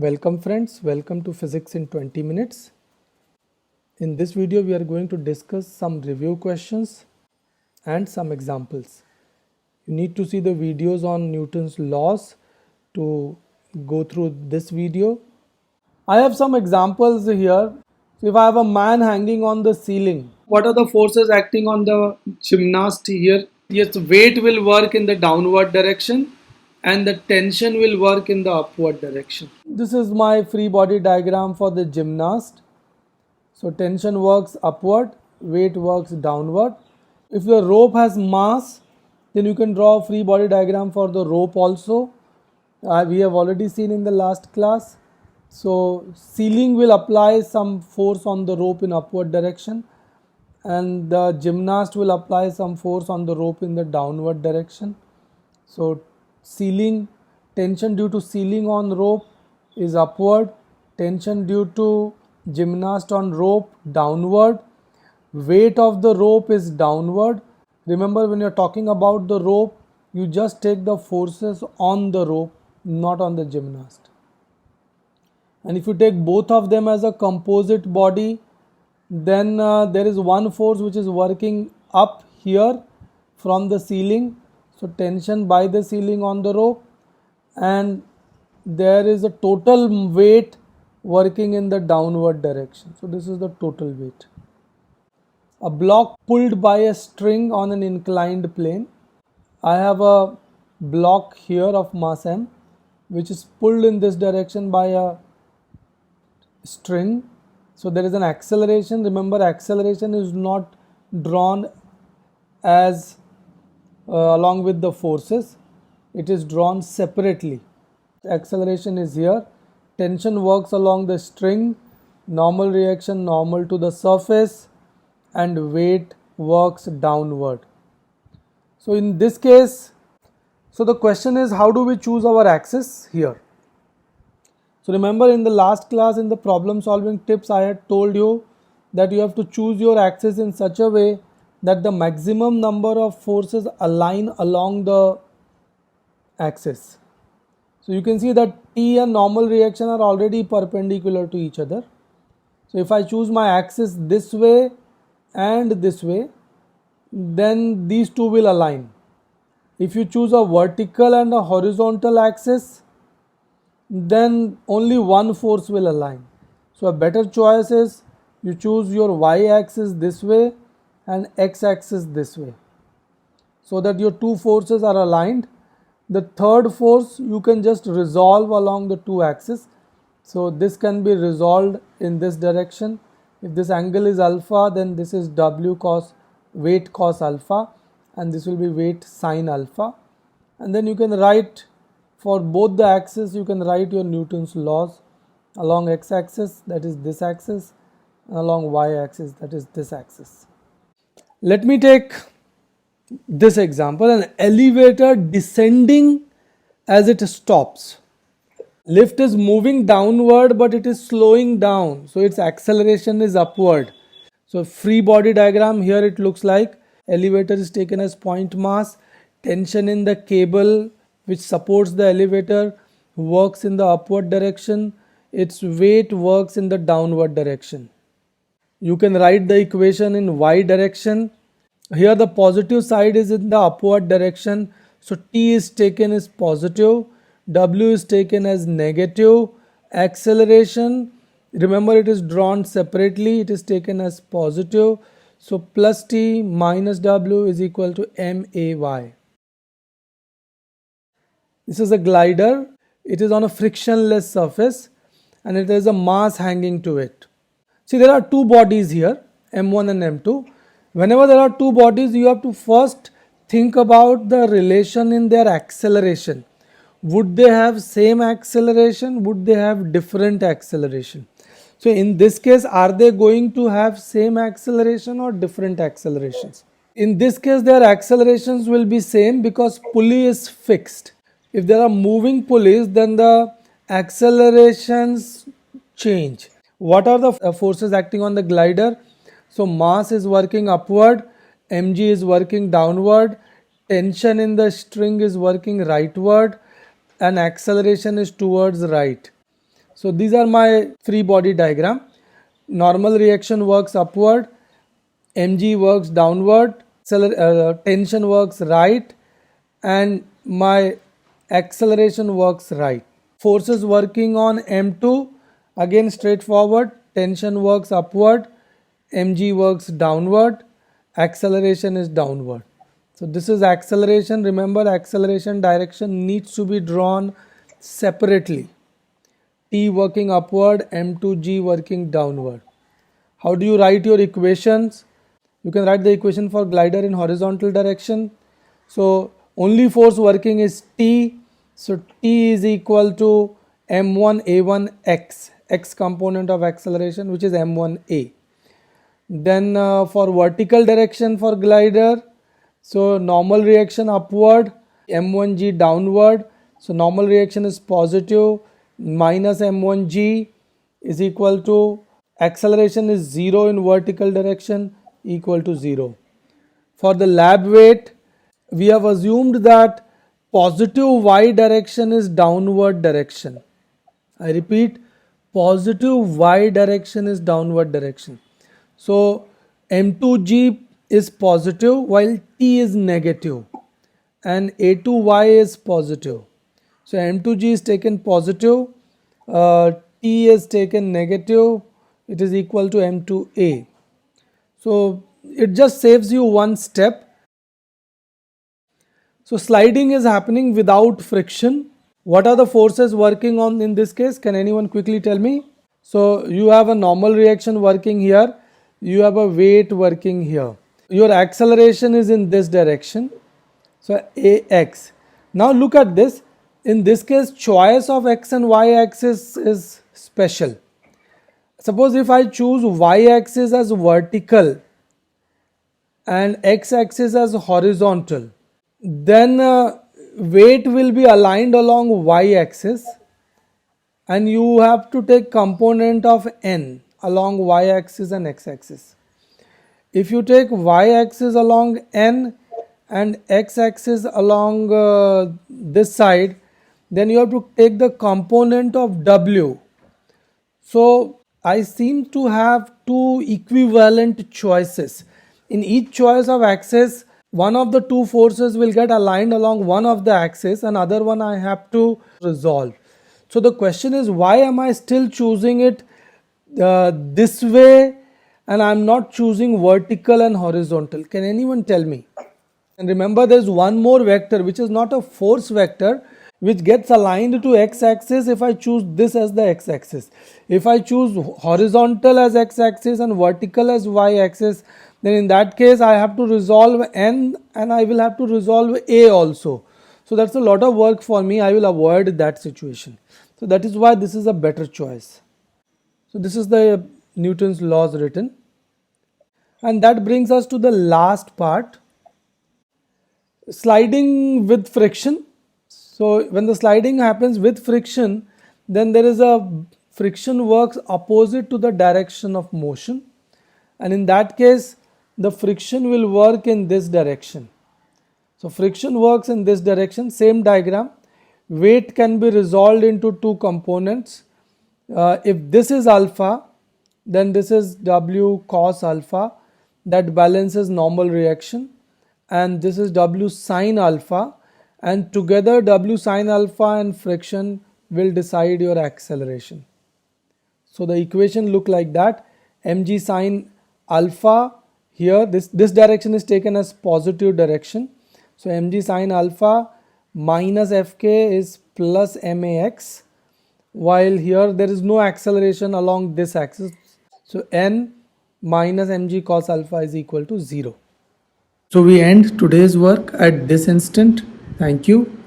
Welcome friends, welcome to Physics in 20 minutes. In this video we are going to discuss some review questions and some examples. You need to see the videos on Newton's laws to go through this video. I have some examples here. So if I have a man hanging on the ceiling, what are the forces acting on the gymnast here? Yes, weight will work in the downward direction and the tension will work in the upward direction. This is my free body diagram for the gymnast. So tension works upward, weight works downward. If the rope has mass, then you can draw a free body diagram for the rope also. We have already seen in the last class. So ceiling will apply some force on the rope in upward direction and the gymnast will apply some force on the rope in the downward direction. So ceiling, tension due to ceiling on rope is upward, tension due to gymnast on rope downward, weight of the rope is downward. Remember, when you're talking about the rope, you just take the forces on the rope, not on the gymnast. And if you take both of them as a composite body, then there is one force which is working up here from the ceiling. So tension by the ceiling on the rope, and there is a total weight working in the downward direction. So this is the total weight. A block pulled by a string on an inclined plane. I have a block here of mass m which is pulled in this direction by a string. So there is an acceleration. Remember, acceleration is not drawn as along with the forces, it is drawn separately. Acceleration is here, tension works along the string, normal reaction normal to the surface, and weight works downward. So in this case, so the question is, how do we choose our axis here? So remember, in the last class, in the problem solving tips, I had told you that you have to choose your axis in such a way that the maximum number of forces align along the axis. So you can see that T and normal reaction are already perpendicular to each other. So if I choose my axis this way and this way, then these two will align. If you choose a vertical and a horizontal axis, then only one force will align. So a better choice is you choose your y-axis this way and x-axis this way, so that your two forces are aligned. The third force you can just resolve along the two axes. So this can be resolved in this direction. If this angle is alpha, then this is W cos, weight cos alpha, and this will be weight sine alpha. And then you can write, for both the axes, you can write your Newton's laws along x-axis, that is this axis, and along y-axis, that is this axis. Let me take this example, an elevator descending as it stops. Lift is moving downward, but it is slowing down, so its acceleration is upward. So free body diagram, here it looks like elevator is taken as point mass, tension in the cable which supports the elevator works in the upward direction, its weight works in the downward direction. You can write the equation in y direction. Here the positive side is in the upward direction, so T is taken as positive, W is taken as negative, acceleration, remember it is drawn separately, it is taken as positive, so plus T minus W is equal to MAY. This is a glider, it is on a frictionless surface and it has a mass hanging to it. See, there are two bodies here, M1 and M2. Whenever there are two bodies, you have to first think about the relation in their acceleration. Would they have same acceleration? Would they have different acceleration? So in this case, are they going to have same acceleration or different accelerations? In this case, their accelerations will be same because pulley is fixed. If there are moving pulleys, then the accelerations change. What are the forces acting on the glider? So mass is working upward, mg is working downward, tension in the string is working rightward, and acceleration is towards right. So these are my free body diagram. Normal reaction works upward, mg works downward, tension works right, and my acceleration works right. Forces working on m2, again straightforward, tension works upward, mg works downward, acceleration is downward. So this is acceleration. Remember, acceleration direction needs to be drawn separately. T working upward, m2g working downward. How do you write your equations? You can write the equation for glider in horizontal direction. So only force working is T. So T is equal to m1a1 x component of acceleration, which is m1a. Then for vertical direction for glider, so normal reaction upward, m1g downward. So normal reaction is positive, minus m1g is equal to acceleration is 0 in vertical direction, equal to 0. For the lab weight, we have assumed that positive y direction is downward direction. I repeat, positive y direction is downward direction. So m2g is positive while t is negative, and a2y is positive. So m2g is taken positive, t is taken negative, it is equal to m2a. So it just saves you one step. So sliding is happening without friction. What are the forces working on in this case? Can anyone quickly tell me? So you have a normal reaction working here, you have a weight working here. Your acceleration is in this direction, so ax. Now look at this. In this case, choice of x and y axis is special. Suppose if I choose y axis as vertical and x axis as horizontal, then weight will be aligned along y axis, and you have to take component of n along y axis and x axis. If you take y axis along n and x axis along this side, then you have to take the component of w. So I seem to have two equivalent choices. In each choice of axis, one of the two forces will get aligned along one of the axis and other one I have to resolve. So the question is, why am I still choosing it this way and I am not choosing vertical and horizontal? Can anyone tell me? And remember, there is one more vector which is not a force vector, which gets aligned to x-axis if I choose this as the x-axis. If I choose horizontal as x-axis and vertical as y-axis, then in that case I have to resolve n and I will have to resolve a also. So that's a lot of work for me. I will avoid that situation. So that is why this is a better choice. So this is the Newton's laws written. And that brings us to the last part, sliding with friction. So when the sliding happens with friction, then there is a friction works opposite to the direction of motion, and in that case the friction will work in this direction. So friction works in this direction. Same diagram. Weight can be resolved into two components. If this is alpha, then this is W cos alpha, that balances normal reaction, and this is W sin alpha, and together W sin alpha and friction will decide your acceleration. So the equation look like that. Mg sin alpha, here this direction is taken as positive direction. So mg sin alpha minus fk is plus max, while here there is no acceleration along this axis. So n minus mg cos alpha is equal to 0. So we end today's work at this instant. Thank you.